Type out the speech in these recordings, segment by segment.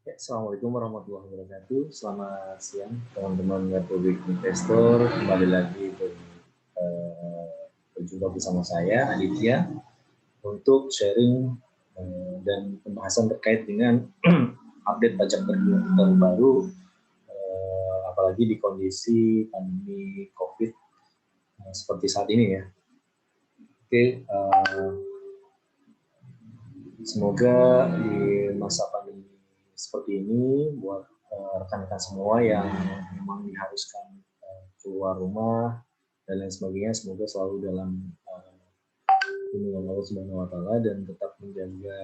Ya, Assalamualaikum warahmatullahi wabarakatuh. Selamat siang teman-teman Republik Investor. Kembali lagi eh, berjumpa bersama saya Aditya untuk sharing dan pembahasan terkait dengan update pajak terbaru, apalagi di kondisi pandemi COVID seperti saat ini ya. Oke, semoga di masa pandemi seperti ini buat rekan-rekan semua yang memang diharuskan keluar rumah dan lain sebagainya, semoga selalu dalam lindungan Allah Subhanahu Wa Taala dan tetap menjaga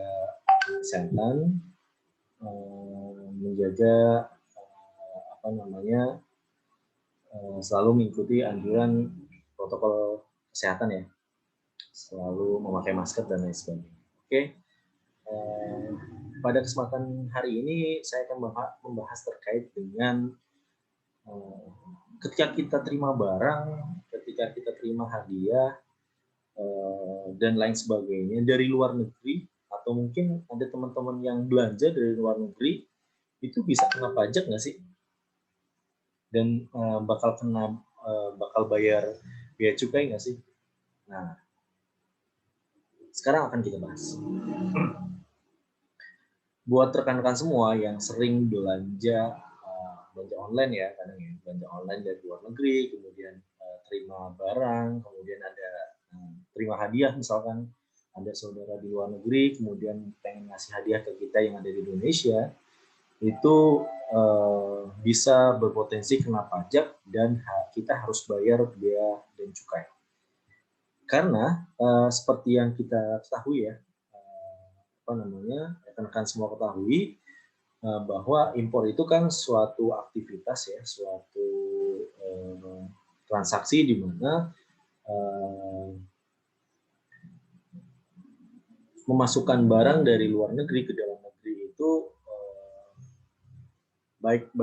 kesehatan, menjaga apa namanya selalu mengikuti anjuran protokol kesehatan ya, selalu memakai masker dan lain sebagainya. Oke. Pada kesempatan hari ini saya akan membahas terkait dengan ketika kita terima barang, ketika kita terima hadiah, dan lain sebagainya dari luar negeri, atau mungkin ada teman-teman yang belanja dari luar negeri, itu bisa kena pajak nggak sih? Dan bakal bayar biaya cukai nggak sih? Nah, sekarang akan kita bahas. Buat rekan-rekan semua yang sering belanja online ya, kadang ya belanja online dari luar negeri, kemudian terima barang, kemudian ada terima hadiah, misalkan ada saudara di luar negeri kemudian pengen ngasih hadiah ke kita yang ada di Indonesia, itu bisa berpotensi kena pajak dan kita harus bayar biaya dan cukai. Karena seperti yang kita ketahui ya, rekan-rekan semua ketahui bahwa impor itu kan suatu aktivitas ya, suatu transaksi di mana memasukkan barang dari luar negeri ke dalam negeri itu, baik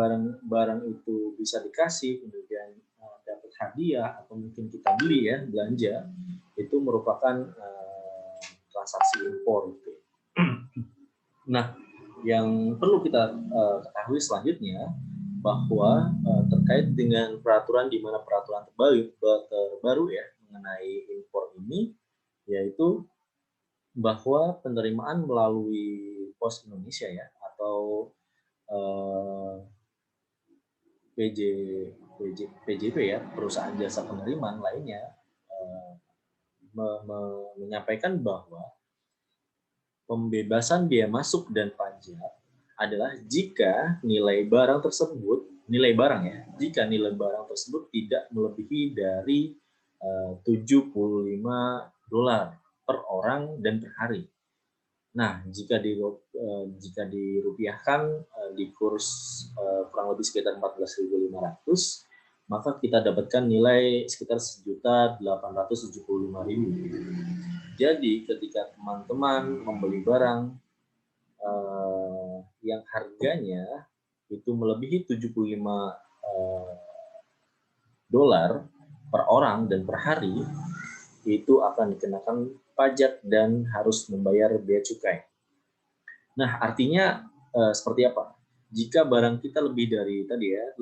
barang itu bisa dikasih, kemudian dapat hadiah, atau mungkin kita beli ya, belanja, itu merupakan transaksi impor gitu. Nah, yang perlu kita ketahui selanjutnya bahwa terkait dengan peraturan, di mana peraturan terbaru ya mengenai impor ini, yaitu bahwa penerimaan melalui Pos Indonesia ya, atau PJP ya, perusahaan jasa penerimaan lainnya, menyampaikan bahwa pembebasan biaya masuk dan pajak adalah jika nilai barang tersebut, jika nilai barang tersebut tidak melebihi dari $75 per orang dan per hari. Nah, jika dirupiahkan di kurs kurang lebih sekitar 14.500, maka kita dapatkan nilai sekitar 1.875.000. Jadi ketika teman-teman membeli barang yang harganya itu melebihi $75 per orang dan per hari, itu akan dikenakan pajak dan harus membayar bea cukai. Nah, artinya seperti apa? Jika barang kita lebih dari $75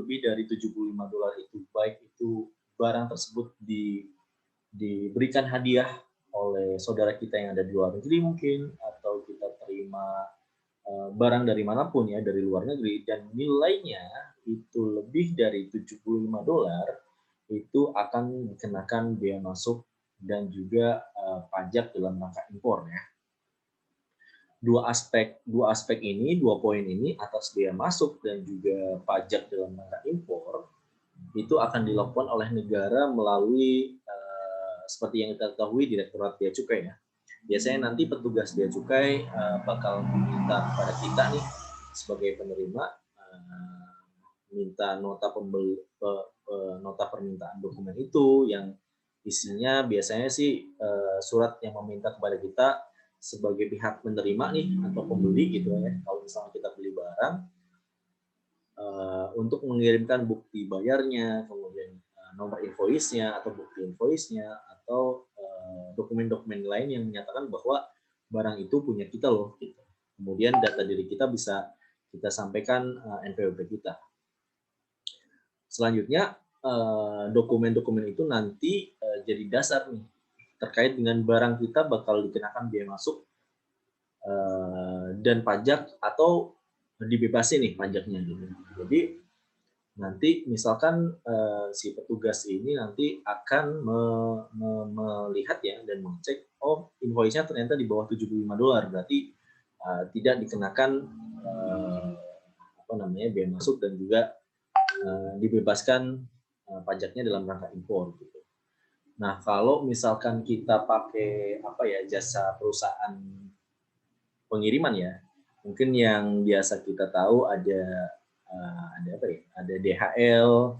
itu, baik itu barang tersebut diberikan hadiah oleh saudara kita yang ada di luar negeri mungkin, atau kita terima barang dari manapun ya, dari luar negeri, dan nilainya itu lebih dari $75, itu akan dikenakan bea masuk dan juga pajak dalam rangka impor ya. Dua aspek ini, 2 poin ini, atas bea masuk dan juga pajak dalam rangka impor, itu akan dilakukan oleh negara melalui seperti yang kita ketahui Direktorat Bea Cukai ya. Biasanya nanti petugas bea cukai bakal meminta kepada kita nih sebagai penerima, minta nota permintaan dokumen itu, yang isinya biasanya sih surat yang meminta kepada kita sebagai pihak penerima nih atau pembeli gitu ya, kalau misalnya kita beli barang, untuk mengirimkan bukti bayarnya, kemudian nomor invoice-nya atau bukti invoice-nya, atau dokumen-dokumen lain yang menyatakan bahwa barang itu punya kita loh gitu. Kemudian data diri kita bisa kita sampaikan NPWP kita. Selanjutnya dokumen-dokumen itu nanti jadi dasar nih terkait dengan barang kita bakal dikenakan biaya masuk dan pajak atau dibebasin nih pajaknya gitu. Jadi nanti misalkan si petugas ini nanti akan melihat ya dan mengecek, oh invoice-nya ternyata di bawah $75, berarti tidak dikenakan biaya masuk dan juga dibebaskan pajaknya dalam rangka impor gitu. Nah, kalau misalkan kita pakai jasa perusahaan pengiriman ya, mungkin yang biasa kita tahu ada DHL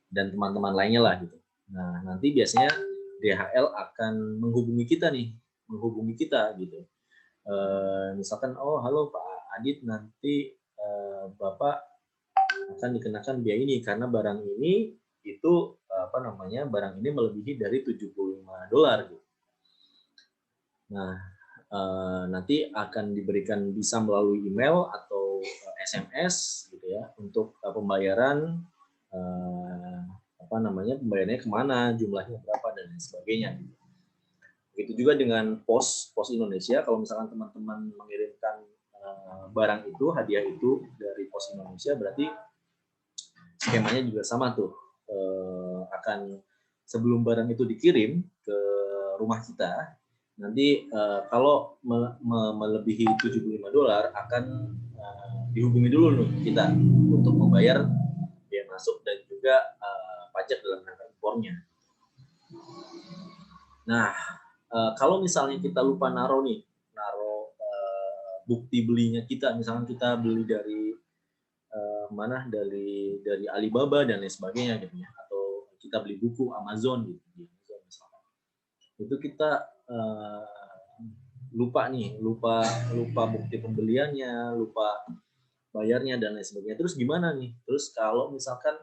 dan teman-teman lainnya lah gitu. Nah, nanti biasanya DHL akan menghubungi kita gitu. Misalkan, oh halo Pak Adit, nanti Bapak akan dikenakan biaya ini karena barang ini itu barang ini melebihi dari $75 gitu. Nah, nanti akan diberikan bisa melalui email atau SMS gitu ya untuk pembayaran pembayarannya kemana, jumlahnya berapa dan lain sebagainya. Begitu juga dengan Pos Indonesia, kalau misalkan teman-teman mengirimkan barang itu, hadiah itu dari Pos Indonesia, berarti skemanya juga sama tuh. Akan sebelum barang itu dikirim ke rumah kita, nanti kalau melebihi $75 akan dihubungi dulu nih kita untuk membayar biaya masuk dan juga pajak dalam rangka impornya. Nah, kalau misalnya kita lupa naruh bukti belinya kita, misalkan kita beli dari dari Alibaba dan lain sebagainya gitu ya, atau kita beli buku Amazon gitu di Amazon misalkan. Itu kita lupa bukti pembeliannya, lupa bayarnya dan lain sebagainya. Terus gimana nih? Terus kalau misalkan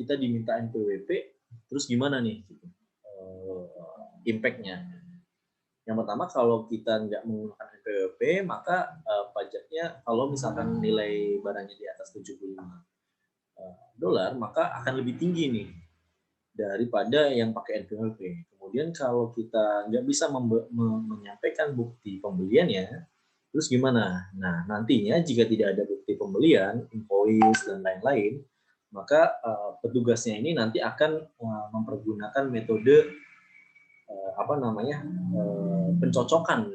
kita diminta NPWP, terus gimana nih gitu, impact-nya? Yang pertama, kalau kita nggak menggunakan NPWP, maka pajaknya kalau misalkan nilai barangnya di atas $75, maka akan lebih tinggi nih daripada yang pakai NPWP. Kemudian kalau kita nggak bisa menyampaikan bukti pembeliannya, terus gimana? Nah, nantinya jika tidak ada bukti pembelian, invoice, dan lain-lain, maka petugasnya ini nanti akan mempergunakan metode pencocokan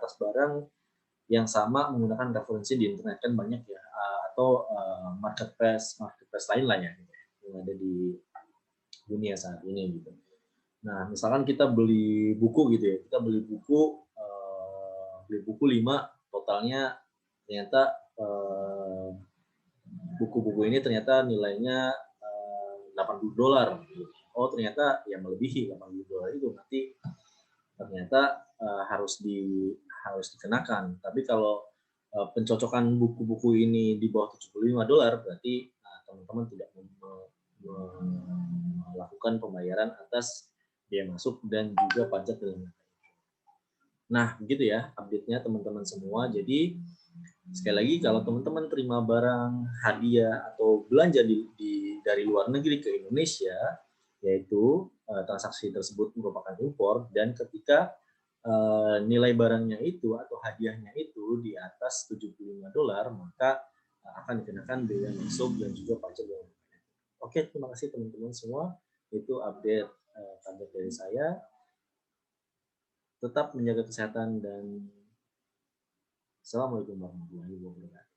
atas barang yang sama menggunakan referensi di internet, kan banyak ya, atau marketplace lain lah ya yang ada di dunia saat ini gitu. Nah, misalkan kita beli buku gitu ya, kita beli buku 5, totalnya ternyata buku-buku ini ternyata nilainya $80. Oh, ternyata ya melebihi $80 itu, nanti ternyata harus dikenakan. Tapi kalau pencocokan buku-buku ini di bawah $75, berarti teman-teman tidak melakukan pembayaran atas biaya masuk dan juga pajak dalam. Nah, begitu ya update-nya teman-teman semua. Jadi sekali lagi, kalau teman-teman terima barang hadiah atau belanja dari luar negeri ke Indonesia, yaitu transaksi tersebut merupakan impor, dan ketika nilai barangnya itu atau hadiahnya itu di atas $75, maka akan dikenakan biaya masuk dan juga pajak. Oke, terima kasih teman-teman semua. Itu update dari saya. Tetap menjaga kesehatan dan Assalamualaikum warahmatullahi wabarakatuh.